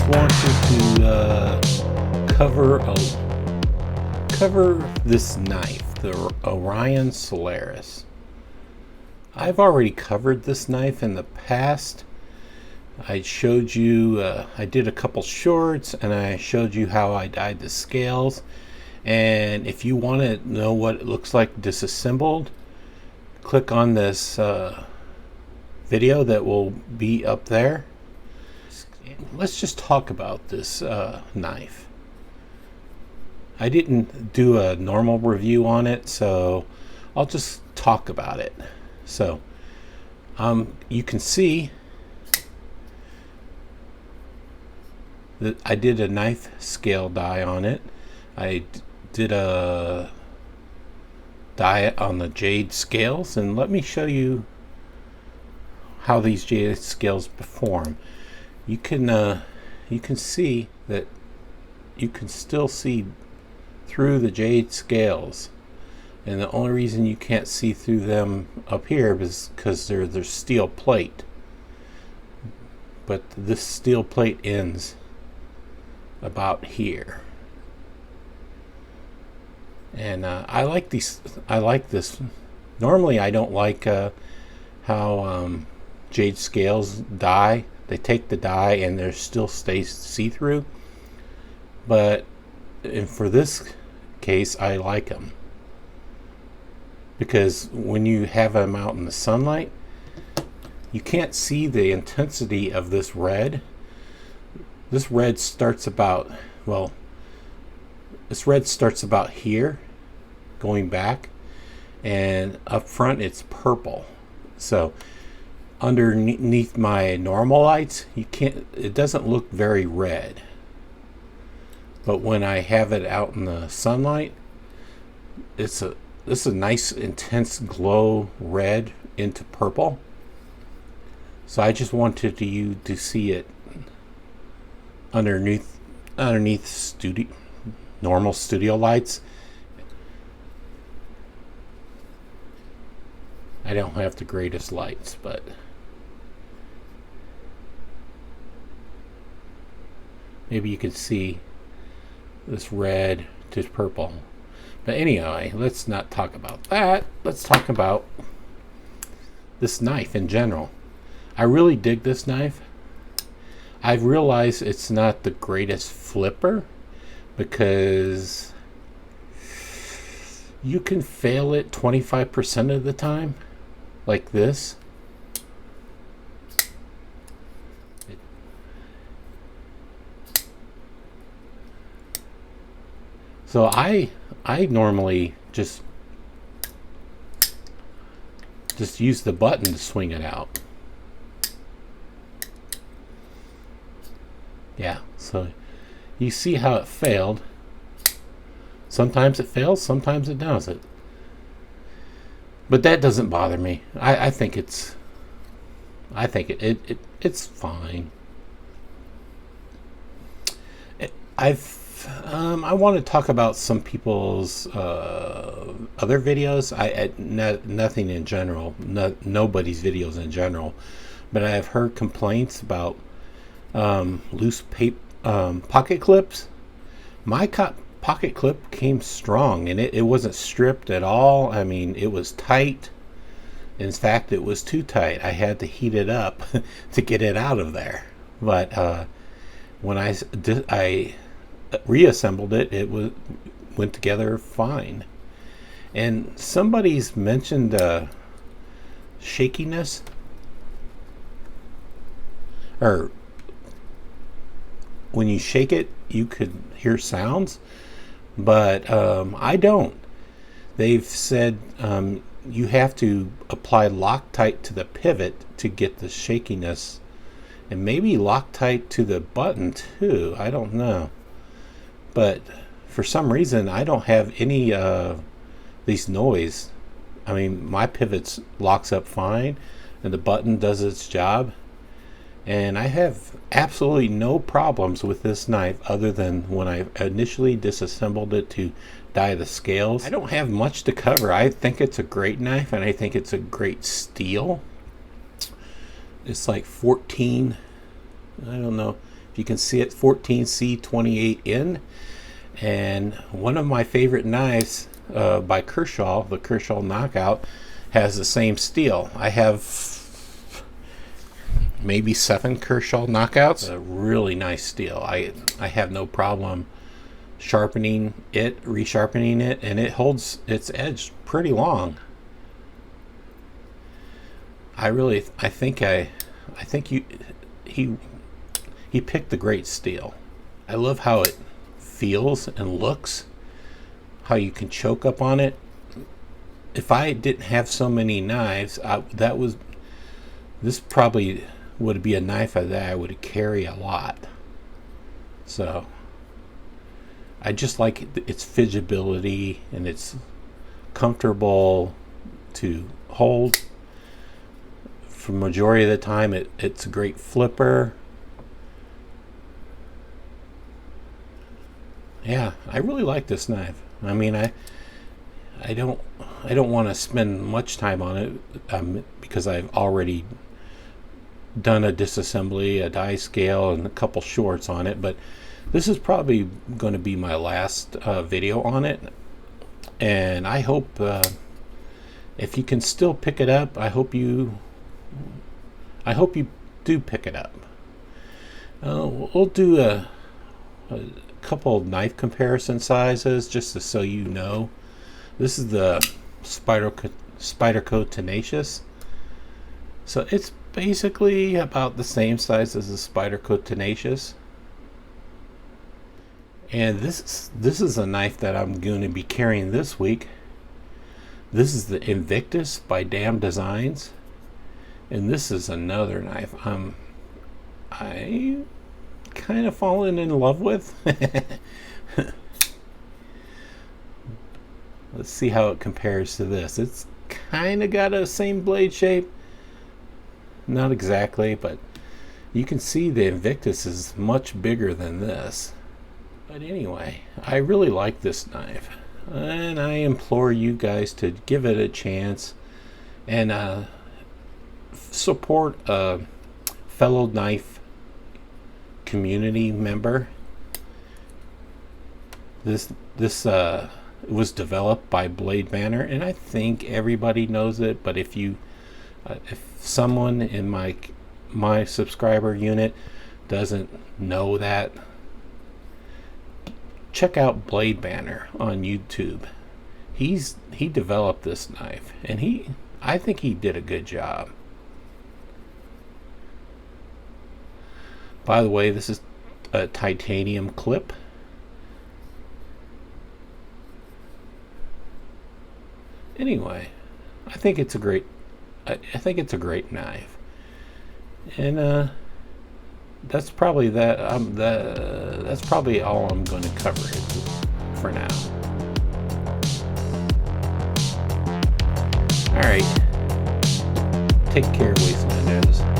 just wanted to cover this knife, the Orion Solaris. I've already covered this knife in the past. I showed you, I did a couple shorts, and I showed you how I dyed the scales. And if you want to know what it looks like disassembled, click on this video that will be up there. Let's just talk about this knife. I didn't do a normal review on it, so I'll just talk about it. So you can see that I did a knife scale die on it. I did a die on the jade scales, and let me show you how these jade scales perform. You can see that you can still see through the jade scales, and the only reason you can't see through them up here is because there's steel plate, but this steel plate ends about here. And I like these. I like this. Normally I don't like how jade scales die. They take the die and there still stays see-through, but for this case I like them, because when you have them out in the sunlight, you can't see the intensity of this red. This red starts about, well, this red starts about here going back, and up front it's purple. So underneath my normal lights, it doesn't look very red, but when I have it out in the sunlight, this is a nice intense glow red into purple. So I just wanted you to see it underneath normal studio lights. I don't have the greatest lights, but maybe you can see this red to purple. But anyway, let's not talk about that. Let's talk about this knife in general. I really dig this knife. I've realized it's not the greatest flipper, because you can fail it 25% of the time, like this. So I normally just use the button to swing it out. Yeah, so you see how it failed. Sometimes it fails, sometimes it doesn't. But that doesn't bother me. I think it's fine. I want to talk about some people's other videos. Nothing in general, nobody's videos in general, but I have heard complaints about loose pocket clips. My pocket clip came strong, and it wasn't stripped at all. I mean, it was tight. In fact, it was too tight. I had to heat it up to get it out of there. But when I reassembled it, went together fine. And somebody's mentioned shakiness, or when you shake it you could hear sounds, but I don't. They've said you have to apply Loctite to the pivot to get the shakiness, and maybe Loctite to the button too. I don't know, but for some reason I don't have any these noise. I mean, my pivot locks up fine and the button does its job, and I have absolutely no problems with this knife other than when I initially disassembled it to die the scales. I don't have much to cover. I think it's a great knife, and I think it's a great steel. It's like 14, I don't know, If you can see it, 14C28N. And one of my favorite knives by Kershaw, the Kershaw Knockout, has the same steel. I have maybe 7 Kershaw Knockouts. A really nice steel. I have no problem sharpening it, resharpening it, and it holds its edge pretty long. I think he picked the great steel. I love how it feels and looks, how you can choke up on it. If I didn't have so many knives, this probably would be a knife that I would carry a lot. So I just like its fidgetability, and it's comfortable to hold. For the majority of the time, it's a great flipper. Yeah, I really like this knife. I mean, I don't want to spend much time on it because I've already done a disassembly, a die scale, and a couple shorts on it. But this is probably going to be my last video on it, and I hope if you can still pick it up, I hope you do pick it up. We'll do a couple of knife comparison sizes just so you know. This is the Spyderco Tenacious. So it's basically about the same size as the Spyderco Tenacious. And this is a knife that I'm going to be carrying this week. This is the Invictus by Dam Designs. And this is another knife I kind of fallen in love with. Let's see how it compares to this. It's kind of got a same blade shape. Not exactly, but you can see the Invictus is much bigger than this. But anyway, I really like this knife, and I implore you guys to give it a chance and support a fellow knife community member. This was developed by Blade Banner, and I think everybody knows it. But if someone in my subscriber unit doesn't know that, check out Blade Banner on YouTube. He developed this knife, and I think he did a good job. By the way, this is a titanium clip. Anyway, I think it's a great knife, and that's probably that's probably all I'm going to cover it for now. All right, take care, Wastelanders.